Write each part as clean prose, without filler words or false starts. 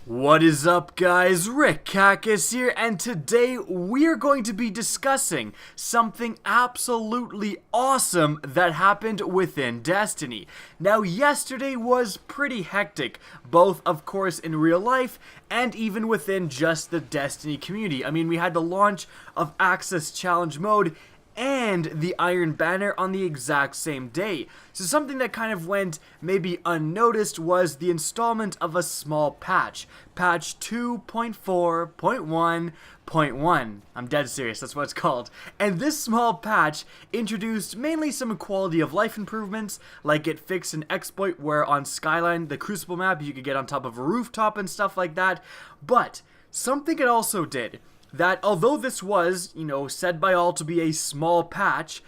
What is up, guys? Rick Kakis here, and today we're going to be discussing something absolutely awesome that happened within Destiny. Now, yesterday was pretty hectic, both, of course, in real life and even within just the Destiny community. I mean, we had the launch of Access Challenge Mode and the Iron Banner on the exact same day. So something that kind of went maybe unnoticed was the installment of a small patch. Patch 2.4.1.1. I'm dead serious, that's what it's called. And this small patch introduced mainly some quality of life improvements, like it fixed an exploit where on Skyline, the Crucible map, you could get on top of a rooftop and stuff like that. But something it also did, that although this was, said by all to be a small patch,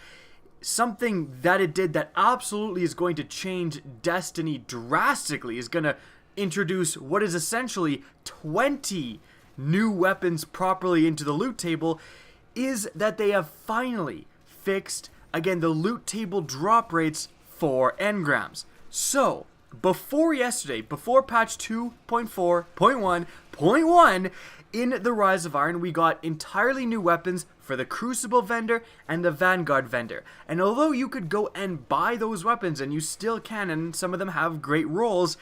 something that it did that absolutely is going to change Destiny drastically is going to introduce what is essentially 20 new weapons properly into the loot table, is that they have finally fixed, again, the loot table drop rates for engrams. So, before yesterday, before patch 2.4.1.1, in the Rise of Iron, we got entirely new weapons for the Crucible vendor and the Vanguard vendor. And although you could go and buy those weapons, and you still can, and some of them have great rolls,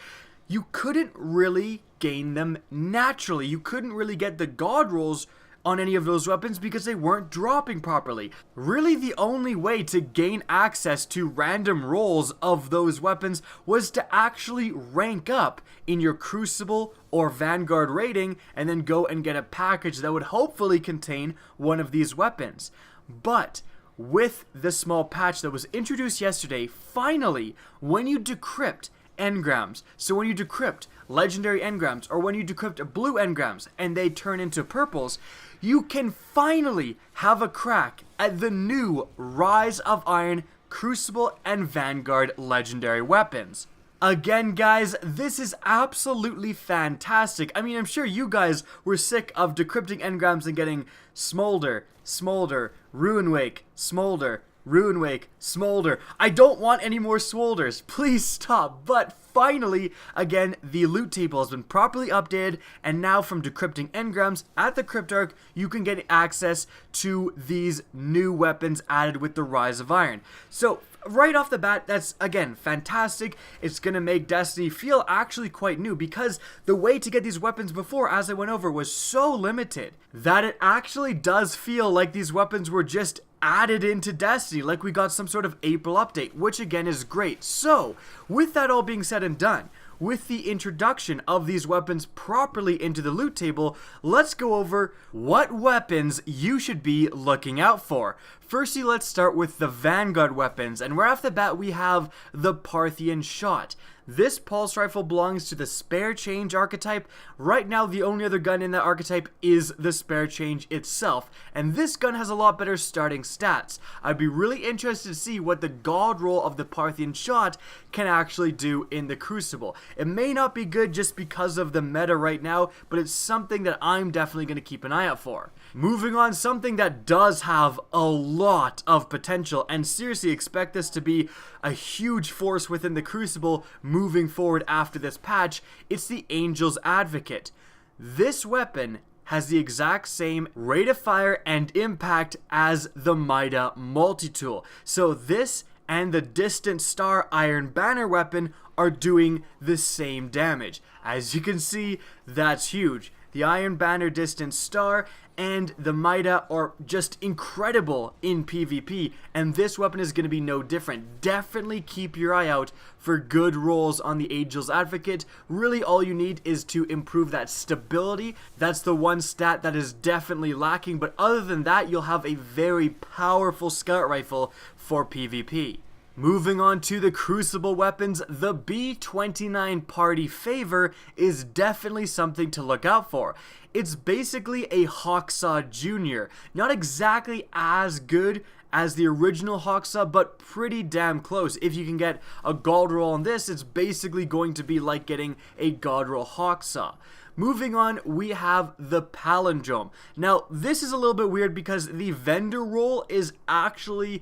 you couldn't really gain them naturally. You couldn't really get the God rolls on any of those weapons because they weren't dropping properly. Really, the only way to gain access to random rolls of those weapons was to actually rank up in your Crucible or Vanguard rating and then go and get a package that would hopefully contain one of these weapons. But with the small patch that was introduced yesterday, finally, when you decrypt engrams, so when you decrypt legendary engrams, or when you decrypt blue engrams and they turn into purples, you can finally have a crack at the new Rise of Iron, Crucible, and Vanguard legendary weapons. Again, guys, this is absolutely fantastic. I mean, I'm sure you guys were sick of decrypting engrams and getting Smolder, Smolder, Ruinwake, Smolder, Ruinwake, Smolder. I don't want any more Smolders. Please stop. But finally, again, the loot table has been properly updated, and now from decrypting engrams at the Cryptarch, you can get access to these new weapons added with the Rise of Iron. So, right off the bat, that's, again, fantastic. It's going to make Destiny feel actually quite new, because the way to get these weapons before, as I went over, was so limited that it actually does feel like these weapons were just added into Destiny, like we got some sort of April update, which again is great. So, with that all being said and done, with the introduction of these weapons properly into the loot table, let's go over what weapons you should be looking out for. Firstly, let's start with the Vanguard weapons, and right off the bat we have the Parthian shot. This pulse rifle belongs to the spare change archetype. Right now, the only other gun in that archetype is the spare change itself, and this gun has a lot better starting stats. I'd be really interested to see what the god roll of the Parthian shot can actually do in the Crucible. It may not be good just because of the meta right now, but it's something that I'm definitely going to keep an eye out for. Moving on, something that does have a lot of potential, and seriously expect this to be a huge force within the Crucible moving forward after this patch, it's the Angel's Advocate. This weapon has the exact same rate of fire and impact as the Mida multi-tool. So this and the Distant Star Iron Banner weapon are doing the same damage. As you can see, that's huge. The Iron Banner, Distant Star, and the Mida are just incredible in PvP, and this weapon is going to be no different. Definitely keep your eye out for good rolls on the Angel's Advocate. Really, all you need is to improve that stability. That's the one stat that is definitely lacking, but other than that, you'll have a very powerful scout rifle for PvP. Moving on to the Crucible weapons, the B29 Party Favor is definitely something to look out for. It's basically a Hawksaw Jr. Not exactly as good as the original Hawksaw, but pretty damn close. If you can get a God roll on this, it's basically going to be like getting a God roll Hawksaw. Moving on, we have the Palindrome. Now, this is a little bit weird because the vendor roll is actually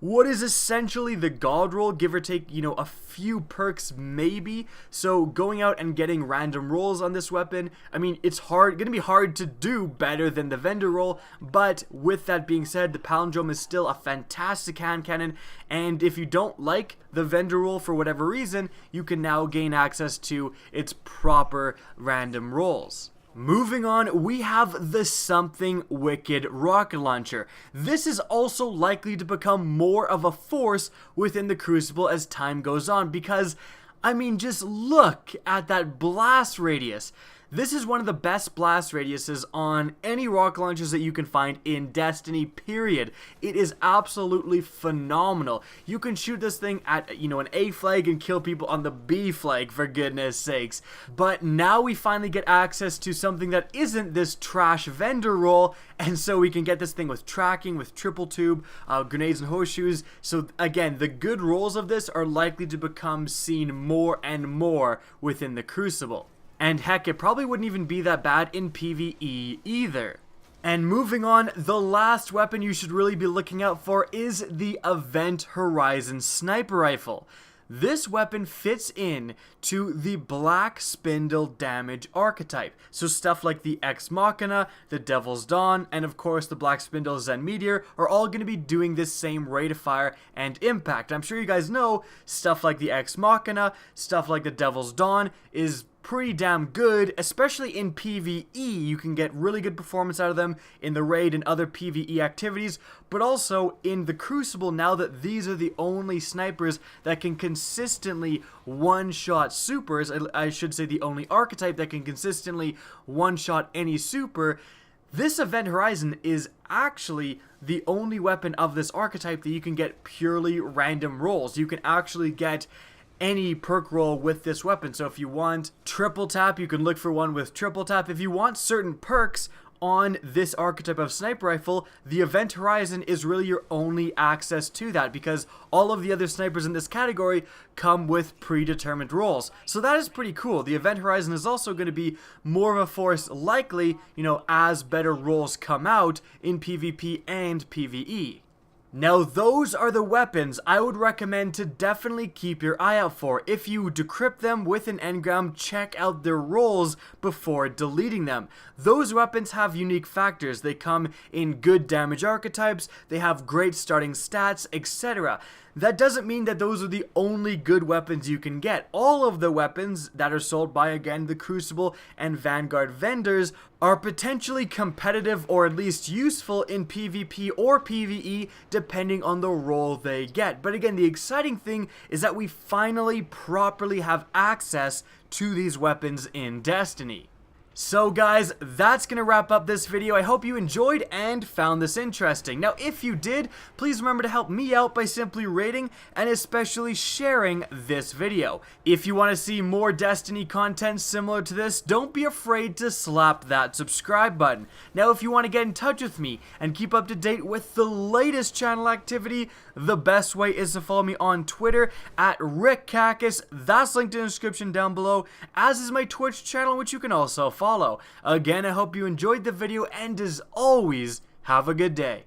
what is essentially the god roll, give or take, a few perks maybe. So going out and getting random rolls on this weapon, I mean, it's gonna be hard to do better than the vendor roll, but with that being said, the Palindrome is still a fantastic hand cannon, and if you don't like the vendor roll for whatever reason, you can now gain access to its proper random rolls. Moving on, we have the Something Wicked rocket launcher. This is also likely to become more of a force within the Crucible as time goes on because, I mean, just look at that blast radius. This is one of the best blast radiuses on any rocket launchers that you can find in Destiny, period. It is absolutely phenomenal. You can shoot this thing at, an A flag and kill people on the B flag, for goodness sakes. But now we finally get access to something that isn't this trash vendor roll, and so we can get this thing with tracking, with triple tube, grenades and horseshoes. So again, the good rolls of this are likely to become seen more and more within the Crucible. And heck, it probably wouldn't even be that bad in PvE either. And moving on, the last weapon you should really be looking out for is the Event Horizon Sniper Rifle. This weapon fits in to the Black Spindle damage archetype. So stuff like the Ex Machina, the Devil's Dawn, and of course the Black Spindle Zen Meteor are all going to be doing this same rate of fire and impact. I'm sure you guys know stuff like the Ex Machina, stuff like the Devil's Dawn is pretty damn good, especially in PvE. You can get really good performance out of them in the raid and other PvE activities, but also in the Crucible, now that these are the only snipers that can consistently one-shot supers, I should say the only archetype that can consistently one-shot any super, this Event Horizon is actually the only weapon of this archetype that you can get purely random rolls. You can actually get any perk roll with this weapon. So if you want triple tap, you can look for one with triple tap. If you want certain perks on this archetype of sniper rifle, the Event Horizon is really your only access to that, because all of the other snipers in this category come with predetermined rolls. So that is pretty cool. The Event Horizon is also going to be more of a force likely, as better rolls come out in PvP and PvE. Now those are the weapons I would recommend to definitely keep your eye out for. If you decrypt them with an engram, check out their rolls before deleting them. Those weapons have unique factors. They come in good damage archetypes, they have great starting stats, etc. That doesn't mean that those are the only good weapons you can get. All of the weapons that are sold by, again, the Crucible and Vanguard vendors are potentially competitive or at least useful in PvP or PvE depending on the role they get. But again, the exciting thing is that we finally properly have access to these weapons in Destiny. So guys, that's going to wrap up this video. I hope you enjoyed and found this interesting. Now if you did, please remember to help me out by simply rating and especially sharing this video. If you want to see more Destiny content similar to this, don't be afraid to slap that subscribe button. Now if you want to get in touch with me and keep up to date with the latest channel activity, the best way is to follow me on Twitter at RickCacus. That's linked in the description down below, as is my Twitch channel, which you can also follow. Again, I hope you enjoyed the video, and as always, have a good day.